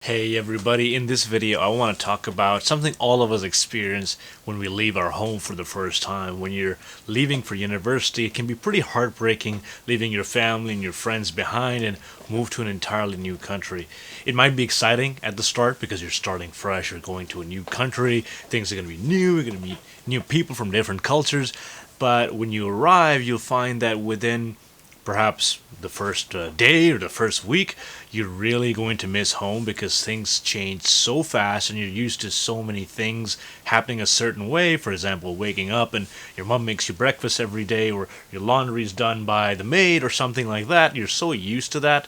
Hey everybody, in this video I want to talk about something all of us experience when we leave our home for the first time. When you're leaving for university, it can be pretty heartbreaking leaving your family and your friends behind and move to an entirely new country. It might be exciting at the start because you're starting fresh, you're going to a new country, things are going to be new, you're going to meet new people from different cultures, but when you arrive, you'll find that within perhaps the first day or the first week, you're really going to miss home because things change so fast and you're used to so many things happening a certain way. For example, waking up and your mom makes you breakfast every day, or your laundry's done by the maid, or something like that. You're so used to that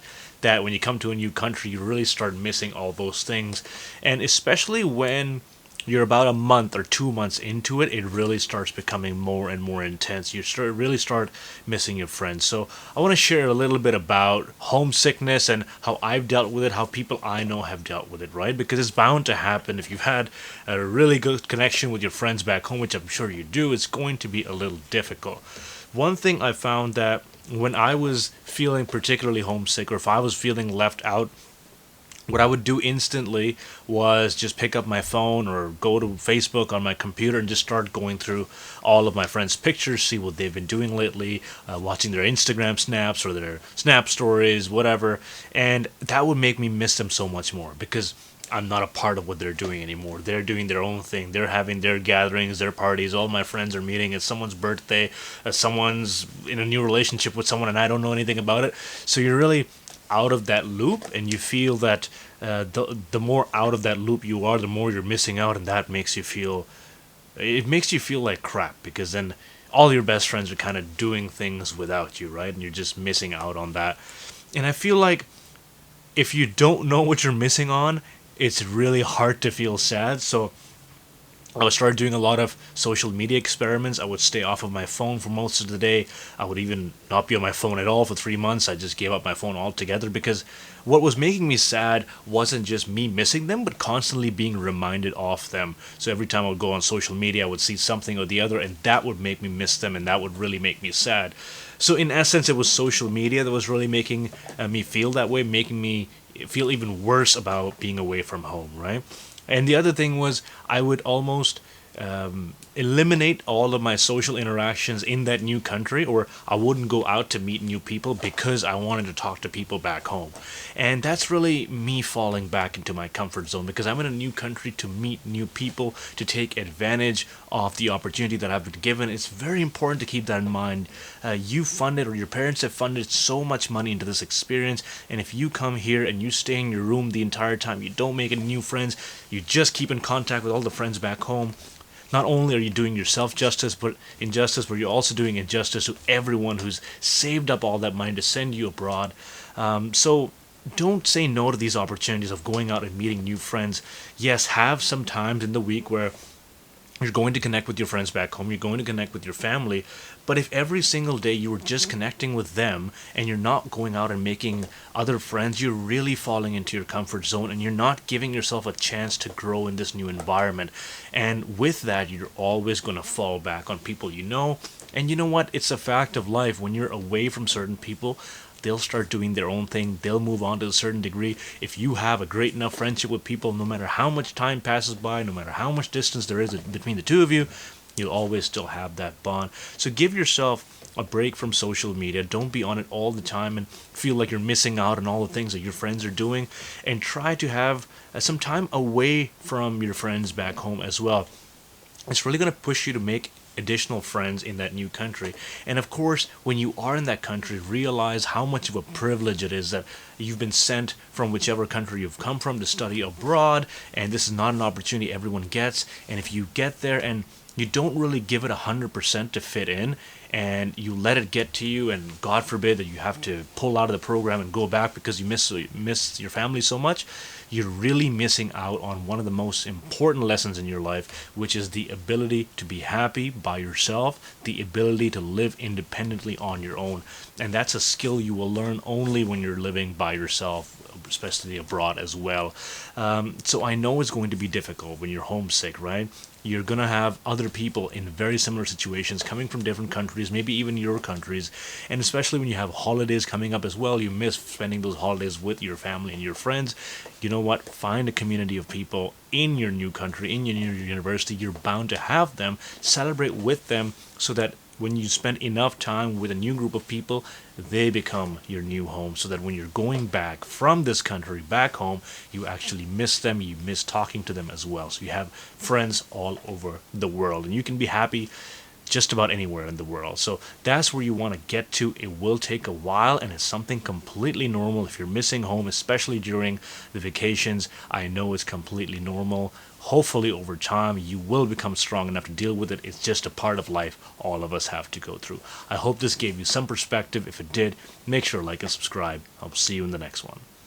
when you come to a new country, you really start missing all those things. And especially when you're about a month or 2 months into it, it really starts becoming more and more intense. Really start missing your friends. So I want to share a little bit about homesickness and how I've dealt with it, how people I know have dealt with it, right? Because it's bound to happen. If you've had a really good connection with your friends back home, which I'm sure you do, it's going to be a little difficult. One thing I found that when I was feeling particularly homesick, or if I was feeling left out, what I would do instantly was just pick up my phone or go to Facebook on my computer and just start going through all of my friends' pictures, see what they've been doing lately, watching their Instagram snaps or their Snap stories, whatever. And that would make me miss them so much more because I'm not a part of what they're doing anymore. They're doing their own thing. They're having their gatherings, their parties. All my friends are meeting. It's someone's birthday. Someone's in a new relationship with someone, and I don't know anything about it. So you're really out of that loop, and you feel that the more out of that loop you are, the more you're missing out, and that makes you feel like crap because then all your best friends are kind of doing things without you, right? And you're just missing out on that. And I feel like if you don't know what you're missing on, it's really hard to feel sad. So I would start doing a lot of social media experiments. I would stay off of my phone for most of the day. I would even not be on my phone at all for 3 months. I just gave up my phone altogether because what was making me sad wasn't just me missing them, but constantly being reminded of them. So every time I would go on social media, I would see something or the other, and that would make me miss them, and that would really make me sad. So in essence, it was social media that was really making me feel that way, making me feel even worse about being away from home, right? And the other thing was I would almost eliminate all of my social interactions in that new country, or I wouldn't go out to meet new people because I wanted to talk to people back home. And that's really me falling back into my comfort zone because I'm in a new country to meet new people, to take advantage of the opportunity that I've been given. It's very important to keep that in mind. You funded, or your parents have funded so much money into this experience, and if you come here and you stay in your room the entire time, you don't make any new friends, you just keep in contact with all the friends back home, not only are you doing yourself justice, but injustice, but you're also doing injustice to everyone who's saved up all that money to send you abroad. So don't say no to these opportunities of going out and meeting new friends. Yes, have some times in the week where you're going to connect with your friends back home, you're going to connect with your family, but if every single day you were just connecting with them and you're not going out and making other friends, you're really falling into your comfort zone and you're not giving yourself a chance to grow in this new environment. And with that, you're always going to fall back on people you know. And you know what? It's a fact of life. When you're away from certain people, they'll start doing their own thing. They'll move on to a certain degree. If you have a great enough friendship with people, no matter how much time passes by, no matter how much distance there is between the two of you, you'll always still have that bond. So give yourself a break from social media. Don't be on it all the time and feel like you're missing out on all the things that your friends are doing. And try to have some time away from your friends back home as well. It's really going to push you to make additional friends in that new country. And of course, when you are in that country, realize how much of a privilege it is that you've been sent from whichever country you've come from to study abroad, and this is not an opportunity everyone gets. And if you get there and you don't really give it 100% to fit in, and you let it get to you, and God forbid that you have to pull out of the program and go back because you miss your family so much, you're really missing out on one of the most important lessons in your life, which is the ability to be happy by yourself, the ability to live independently on your own. And that's a skill you will learn only when you're living by yourself, especially abroad as well. So I know it's going to be difficult when you're homesick, right? you're going to have other people in very similar situations coming from different countries, maybe even your countries. And especially when you have holidays coming up as well, you miss spending those holidays with your family and your friends. You know what? Find a community of people in your new country, in your new university. You're bound to have them. Celebrate with them so that when you spend enough time with a new group of people, they become your new home, so that when you're going back from this country back home, you actually miss them, you miss talking to them as well. So you have friends all over the world, and you can be happy just about anywhere in the world. So that's where you want to get to. It will take a while, and it's something completely normal if you're missing home, especially during the vacations. I know it's completely normal. Hopefully over time you will become strong enough to deal with it. It's just a part of life all of us have to go through. I hope this gave you some perspective. If it did, make sure to like and subscribe. I'll see you in the next one.